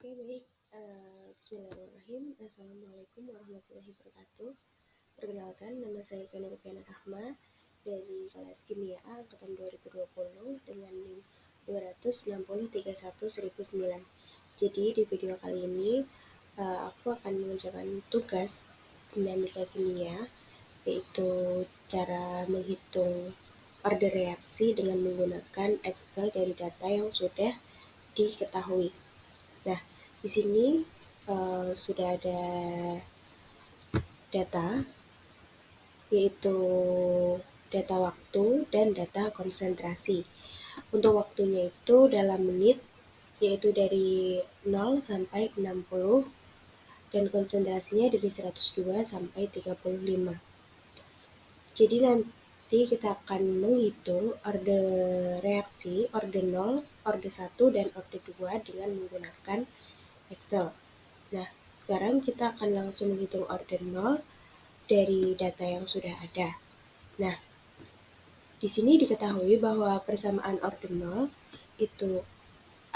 Oke, baik. Bismillahirrahmanirrahim. Assalamualaikum warahmatullahi wabarakatuh. Perkenalkan, nama saya Eka Nurfiana Rahma dari kelas Kimia A angkatan 2020 dengan NIM 26031-1009. Jadi di video kali ini aku akan mengerjakan tugas dinamika kimia, yaitu cara menghitung order reaksi dengan menggunakan Excel dari data yang sudah diketahui. Nah, di sini sudah ada data, yaitu data waktu dan data konsentrasi. Untuk waktunya itu dalam menit, yaitu dari 0 sampai 60, dan konsentrasinya dari 102 sampai 35. Jadi nanti kita akan menghitung order reaksi, order 0, order 1, dan order 2 dengan menggunakan Excel. Nah, sekarang kita akan langsung menghitung order 0 dari data yang sudah ada. Nah, di sini diketahui bahwa persamaan order 0 itu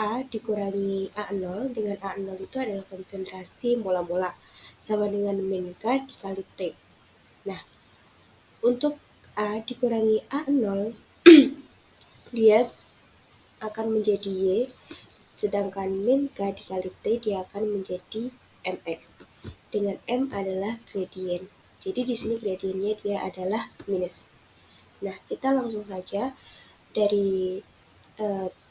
A dikurangi A0, dengan A0 itu adalah konsentrasi mola-mola, sama dengan min K dikali T. Nah, untuk A dikurangi A0, dia akan menjadi Y, sedangkan min K dikali T dia akan menjadi Mx. Dengan M adalah gradien. Jadi di sini gradiennya dia adalah minus. Nah, kita langsung saja dari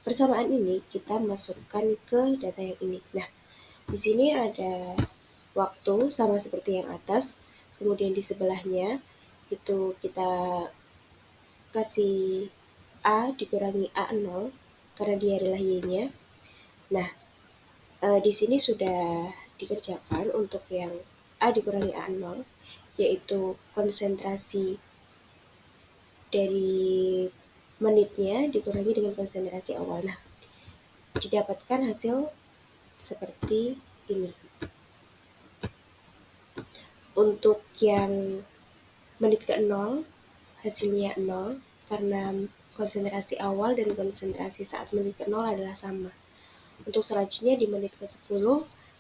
persamaan ini kita masukkan ke data yang ini. Nah, di sini ada waktu sama seperti yang atas, kemudian di sebelahnya itu kita kasih A dikurangi A0 karena dia adalah Y-nya. Nah, di sini sudah dikerjakan untuk yang A dikurangi A0, yaitu konsentrasi dari menitnya dikurangi dengan konsentrasi awal. Nah, didapatkan hasil seperti ini. Untuk yang menit ke-0, hasilnya 0, karena konsentrasi awal dan konsentrasi saat menit ke-0 adalah sama. Untuk selanjutnya di menit ke-10,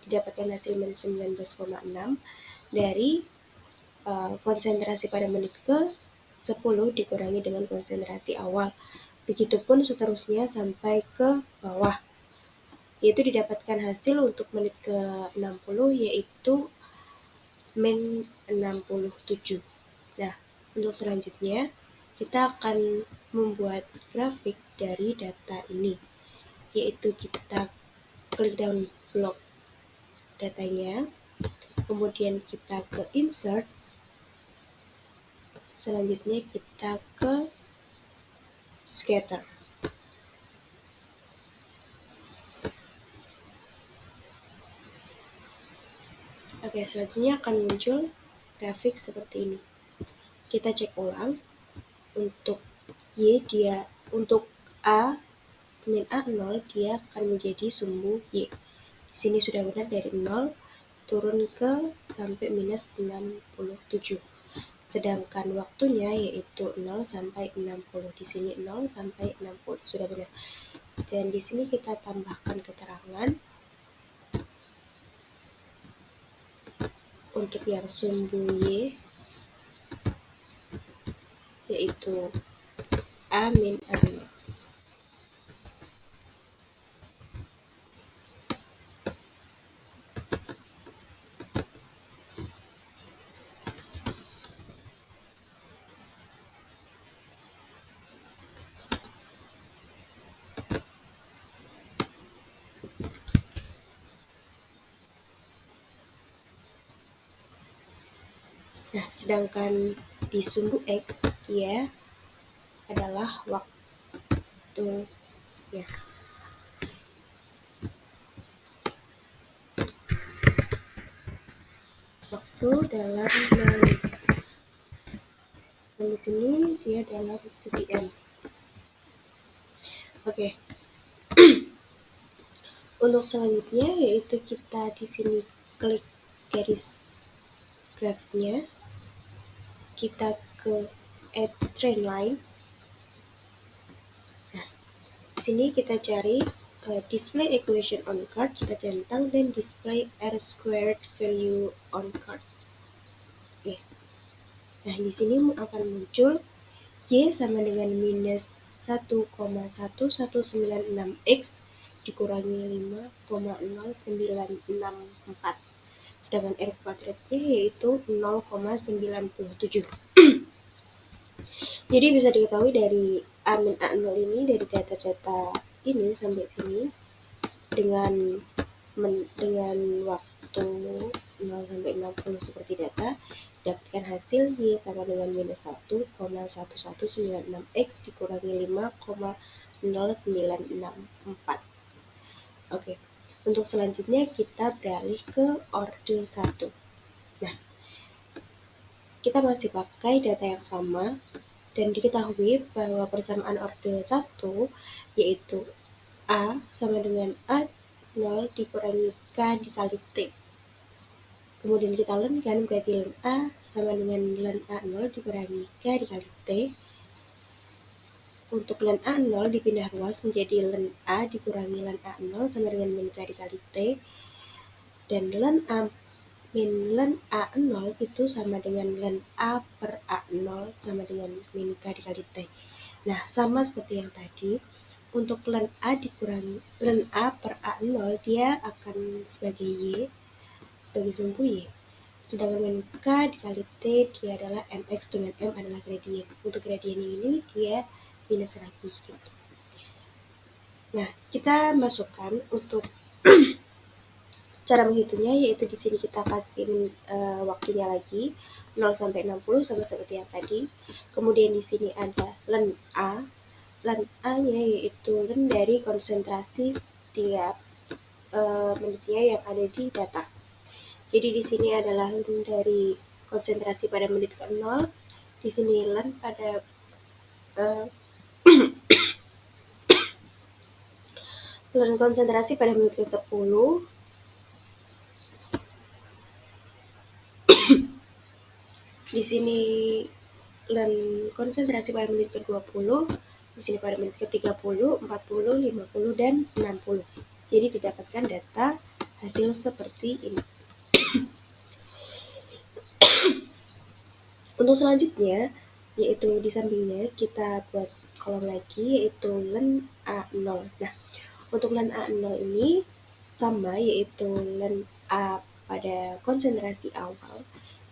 didapatkan hasil minus 19,6 dari konsentrasi pada menit ke-10 dikurangi dengan konsentrasi awal. Begitupun seterusnya sampai ke bawah. Yaitu didapatkan hasil untuk menit ke-60 yaitu min 67. Nah, untuk selanjutnya kita akan membuat grafik dari data ini, yaitu kita klik down blok datanya, kemudian kita ke insert, selanjutnya kita ke scatter. Oke, selanjutnya akan muncul grafik seperti ini. Kita cek ulang. Untuk Y untuk A min A0 dia akan menjadi sumbu Y. Di sini sudah benar dari 0 turun ke sampai minus 67. Sedangkan waktunya yaitu 0 sampai 60. Di sini 0 sampai 60 sudah benar. Dan di sini kita tambahkan keterangan untuk yang sumbu Y yaitu A min A0. Nah, sedangkan di sumbu X dia adalah waktunya. Waktu dalam menit. Dan di sini dia dalam ppm. Oke. Untuk selanjutnya yaitu kita di sini klik garis grafiknya, kita ke add trend line. Nah, di sini kita cari display equation on card kita centang dan display r squared value on card. Oke. Nah, di sini akan muncul y sama dengan minus 1,1196x dikurangi 5,0964. Sedangkan r kuadratnya yaitu 0,97. Jadi bisa diketahui dari A-A0 ini, dari data-data ini sampai sini, dengan waktu 0 sampai 60 seperti data, dapatkan hasil y sama dengan minus 1,1196x dikurangi 5,0964. Oke, untuk selanjutnya kita beralih ke orde 1. Nah, kita masih pakai data yang sama, dan diketahui bahwa persamaan orde 1 yaitu A sama dengan A0 dikurangi K dikali T. Kemudian kita lenkan, berarti len A sama dengan len A0 dikurangi K dikali T. Untuk len A0 dipindah ruas menjadi len A dikurangi len A0 sama dengan min K dikali T. Dan len A min len A0 itu sama dengan len A per A0 sama dengan min K dikali T. Nah, sama seperti yang tadi, untuk len A dikurangi len A per A0 dia akan sebagai Y, sebagai sumbu Y. Sedangkan min K dikali T dia adalah Mx dengan M adalah gradien. Untuk gradien ini dia minus lagi gitu. Nah, kita masukkan untuk cara menghitungnya, yaitu di sini kita kasih waktunya lagi 0 sampai 60 sama seperti yang tadi. Kemudian di sini ada len A. Len A-nya yaitu len dari konsentrasi setiap menitnya yang ada di data. Jadi di sini adalah len dari konsentrasi pada menit ke-0. Di sini len pada len konsentrasi pada menit ke-10. Di sini len konsentrasi pada menit ke-20, di sini pada menit ke-30, 40, 50, dan 60. Jadi didapatkan data hasil seperti ini. Untuk selanjutnya, yaitu di sampingnya kita buat kolom lagi, yaitu len A0. Nah, untuk len A0 ini sama, yaitu len A pada konsentrasi awal.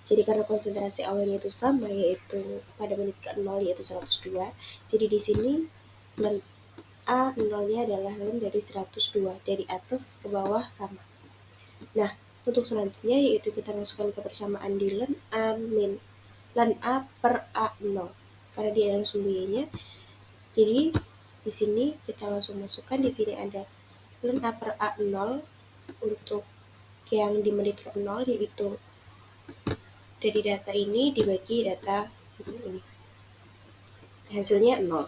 Jadi karena konsentrasi awalnya itu sama, yaitu pada menit ke-0 yaitu 102. Jadi di sini len A0-nya adalah len dari 102, dari atas ke bawah sama. Nah, untuk selanjutnya yaitu kita masukkan kebersamaan di len A min len A per A0 karena dia adalah sumbu Y-nya. Jadi di sini kita langsung masukkan, di sini ada len A per A0 untuk yang di menit ke-0 yaitu dari data ini dibagi data ini. Hasilnya 0.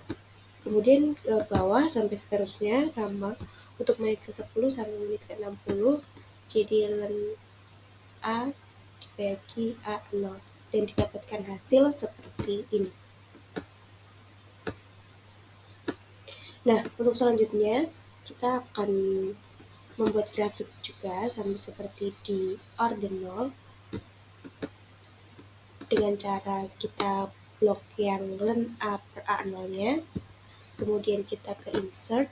Kemudian ke bawah sampai seterusnya sama, untuk menit ke-10 sampai menit ke-60 jadi len A dibagi A0 dan didapatkan hasil seperti ini. Nah, untuk selanjutnya kita akan membuat grafik juga sama seperti di orde 0 dengan cara kita blok yang len A per A0-nya, kemudian kita ke insert,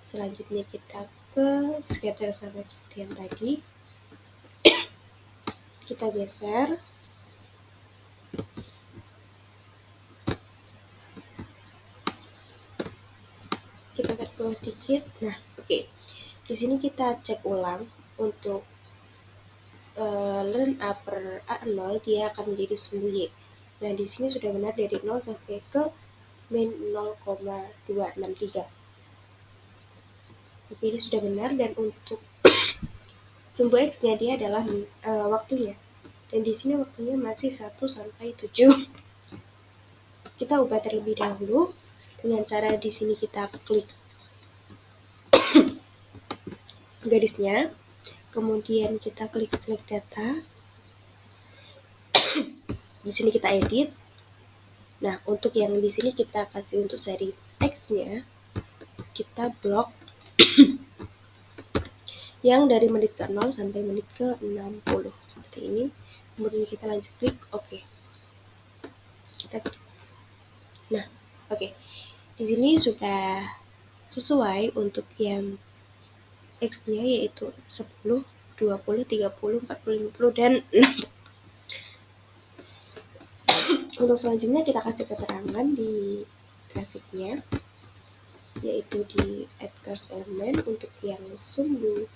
selanjutnya kita ke scatter sama seperti yang tadi. Kita geser. Kita tarik bawah dikit. Nah, oke. Di sini kita cek ulang untuk len A per A0 dia akan menjadi sumbu Y. Nah, di sini sudah benar dari 0 sampai ke min 0,263. Oke, ini sudah benar, dan untuk sumbu X-nya dia adalah waktunya. Dan di sini waktunya masih 1 sampai 7. Kita ubah terlebih dahulu dengan cara di sini kita klik garisnya, kemudian kita klik select data. Di sini kita edit. Nah, untuk yang di sini kita kasih untuk series X-nya, kita blok yang dari menit ke 0 sampai menit ke 60 seperti ini. Kemudian kita lanjut klik OK. Kita klik. Nah, oke. Di sini sudah sesuai untuk yang X-nya yaitu 10, 20, 30, 40, 50 dan 60. Untuk selanjutnya kita kasih keterangan di grafiknya yaitu di add cast element untuk yang sumbu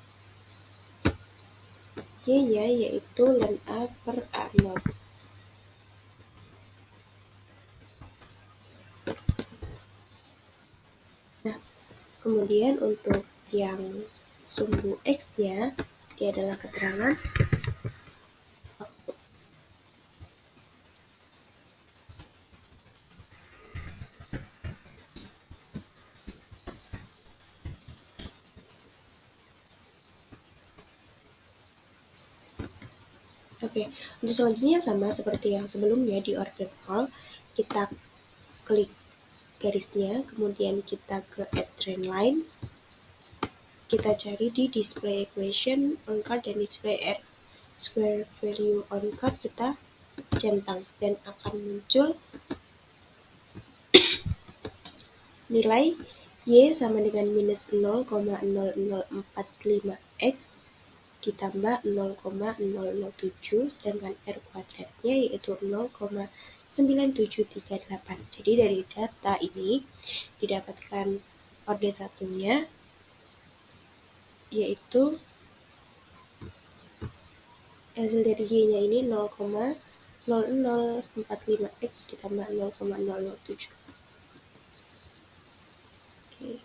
Y-nya yaitu len A per A0. Nah, kemudian untuk yang sumbu X-nya dia adalah keterangan waktu. Oke, untuk selanjutnya sama seperti yang sebelumnya di order 0, kita klik garisnya, kemudian kita ke add trend line, kita cari di display equation on card dan display r square value on card, kita centang dan akan muncul nilai Y sama dengan minus 0,0045x ditambah 0,007 sedangkan R kuadratnya yaitu 0,9738. Jadi dari data ini didapatkan order satunya yaitu hasil dari Y-nya ini 0,0045x ditambah 0,007. Oke.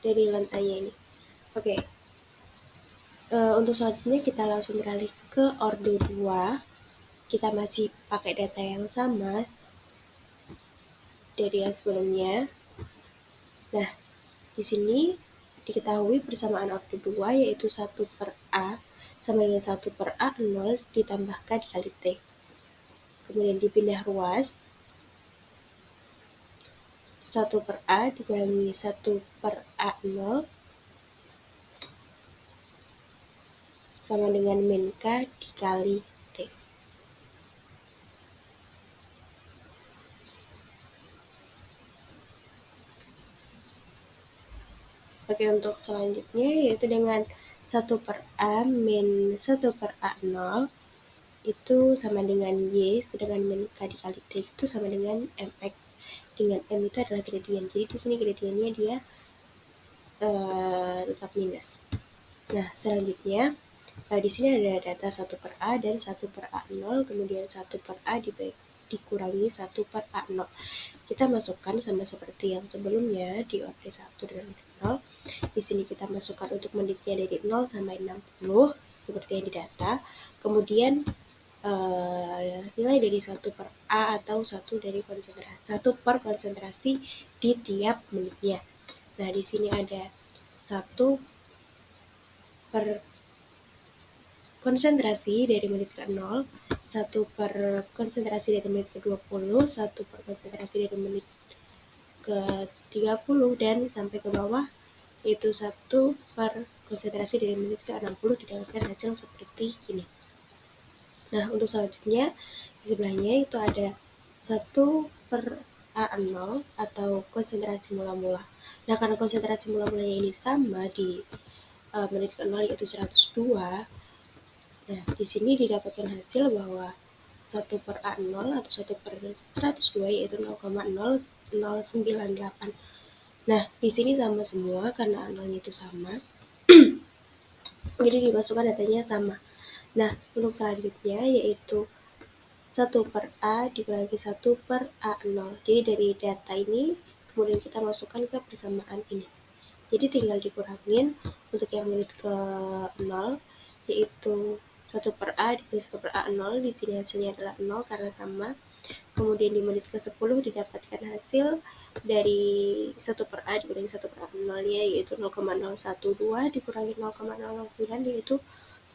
Dari len A-nya ini. Oke. Untuk selanjutnya kita langsung beralih ke order 2. Kita masih pakai data yang sama dari yang sebelumnya. Nah, di sini diketahui persamaan order 2 yaitu 1 per A sama dengan 1 per A0 ditambahkan dikali T. Kemudian dipindah ruas, 1 per A dikurangi 1 per A0 sama dengan min K dikali T. Oke, untuk selanjutnya yaitu dengan 1 per A min 1 per A0 itu sama dengan Y, sedangkan min K dikali T itu sama dengan MX. Dengan M itu adalah gradien. Jadi di sini gradiennya dia tetap minus. Nah, selanjutnya di sini ada data 1 per A dan 1 per A0, kemudian 1 per A dikurangi 1 per A0. Kita masukkan sama seperti yang sebelumnya di order 1 dan order 0. Di sini kita masukkan untuk menitnya dari 0 sampai 60 seperti yang di data. Kemudian nilai dari 1 per A atau 1 dari konsentrasi, 1 per konsentrasi di tiap menitnya. Nah, di sini ada 1 per konsentrasi dari menit ke 0, 1 per konsentrasi dari menit ke 20, 1 per konsentrasi dari menit ke 30 dan sampai ke bawah yaitu 1 per konsentrasi dari menit ke 60 didapatkan hasil seperti ini. Nah, untuk selanjutnya di sebelahnya itu ada 1 per A0 atau konsentrasi mula-mula. Nah, karena konsentrasi mula-mulanya ini sama di menit ke 0 yaitu 102. Nah, di sini didapatkan hasil bahwa 1 per A0 atau 1 per 102 yaitu 0,0098. Nah, di sini sama semua karena A0-nya itu sama. Jadi dimasukkan datanya sama. Nah, untuk selanjutnya yaitu 1 per A dikurangi 1 per A0. Jadi dari data ini kemudian kita masukkan ke persamaan ini. Jadi tinggal dikurangin untuk yang menit ke 0 yaitu 1 per A dikurangi 1 per A0. Di sini hasilnya adalah 0 karena sama. Kemudian di menit ke 10 didapatkan hasil dari 1 per A dikurangi 1 per A0 yaitu 0,012 dikurangi 0,009 yaitu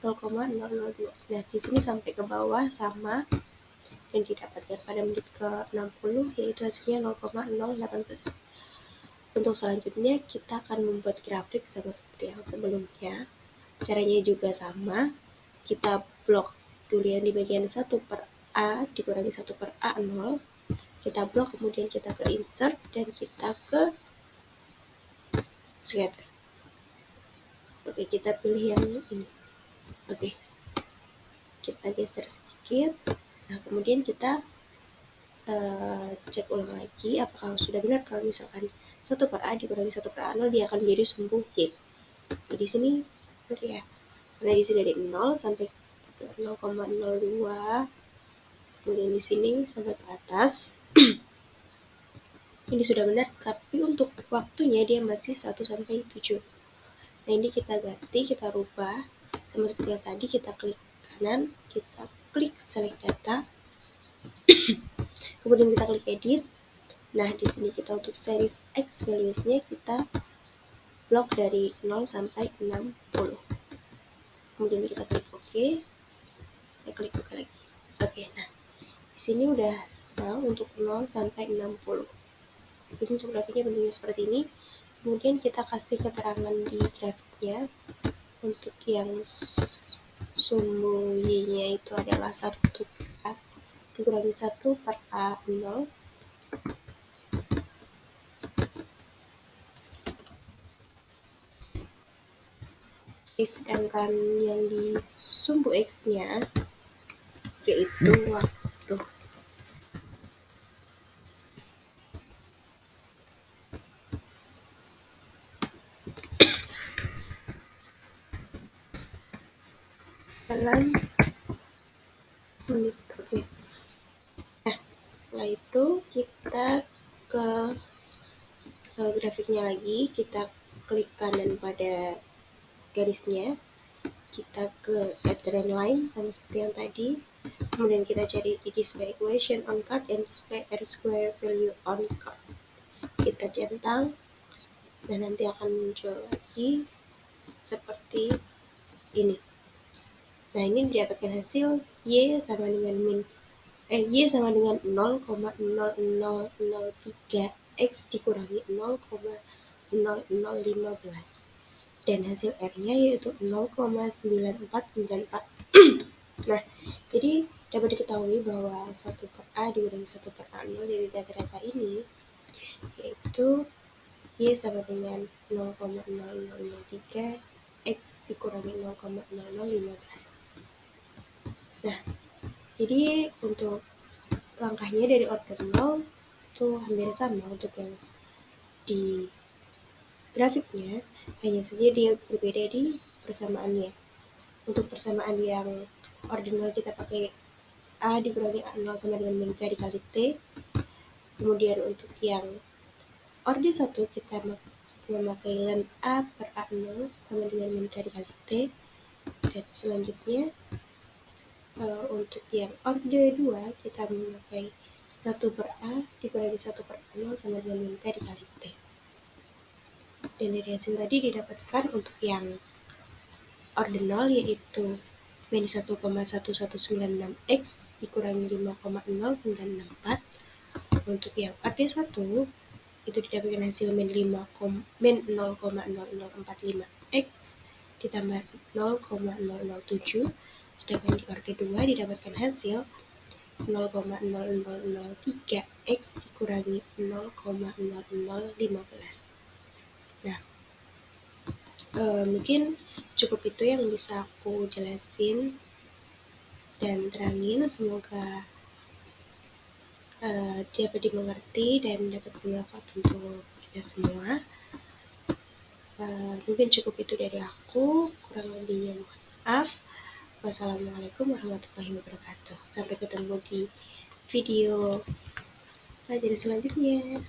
0,002. Nah, di sini sampai ke bawah sama dan didapatkan pada menit ke 60 yaitu hasilnya 0,018. Untuk selanjutnya kita akan membuat grafik sama seperti yang sebelumnya. Caranya juga sama, kita blok dulu yang di bagian 1 per A dikurangi 1 per A0, kita blok, kemudian kita ke insert dan kita ke scatter. Oke, kita pilih yang ini. Oke, kita geser sedikit. Nah, kemudian kita cek ulang lagi apakah sudah benar. Kalau misalkan 1 per A dikurangi 1 per A0, dia akan menjadi sumbu Y. Jadi di sini benar ya, karena di sini dari 0 sampai ke 0,02, kemudian di sini sampai ke atas. Ini sudah benar, tapi untuk waktunya dia masih 1 sampai 7. Nah, ini kita ganti, kita rubah sama seperti yang tadi, kita klik kanan, kita klik select data, kemudian kita klik edit. Nah, di sini kita untuk series X values-nya kita blok dari 0 sampai 60. Kemudian kita klik OK, kita klik buka lagi. Oke, nah di sini udah sama untuk 0 sampai 60. Jadi untuk grafiknya bentuknya seperti ini. Kemudian kita kasih keterangan di grafiknya. Untuk yang sumbu Y-nya itu adalah 1 A dikurangi 1 per A0. Sedangkan yang di sumbu X-nya yaitu waktu. Dalam menit. Oke. Nah, setelah itu kita ke grafiknya lagi, kita klik kanan pada garisnya, kita ke add trend line sama seperti yang tadi, kemudian kita cari di display equation on card and display R square value on card, kita centang dan nanti akan muncul lagi seperti ini. Nah, ini didapatkan hasil Y sama dengan Y sama dengan 0,0003 X dikurangi 0,0015 dan hasil R-nya yaitu 0,9494. Nah, jadi dapat diketahui bahwa 1 per A dikurangi 1 per A0 dari data-data ini yaitu Y sama dengan 0,0003 X dikurangi 0,0015. Nah, jadi untuk langkahnya dari order 0 itu hampir sama untuk yang di grafiknya, hanya saja dia berbeda di persamaannya. Untuk persamaan yang ordinal kita pakai A dikurangi A0 sama dengan min K dikali T. Kemudian untuk yang orde 1 kita memakai len A per A0 sama dengan min K dikali T. Dan selanjutnya untuk yang orde 2 kita memakai 1 per A dikurangi 1 per A0 sama dengan min K dikali T. Dan dari hasil tadi didapatkan untuk yang ordinal yaitu min 1,1196 X dikurangi 5,0964. Untuk yang orde 1 itu didapatkan hasil min 0,0045 X ditambah 0,007. Sedangkan di orde 2 didapatkan hasil 0,0003 X dikurangi 0,0015. Nah, mungkin cukup itu yang bisa aku jelasin dan terangin. Semoga dapat dimengerti dan dapat bermanfaat untuk kita semua. Mungkin cukup itu dari aku, kurang lebihnya mohon maaf. Wassalamualaikum warahmatullahi wabarakatuh. Sampai ketemu di video pelajaran selanjutnya.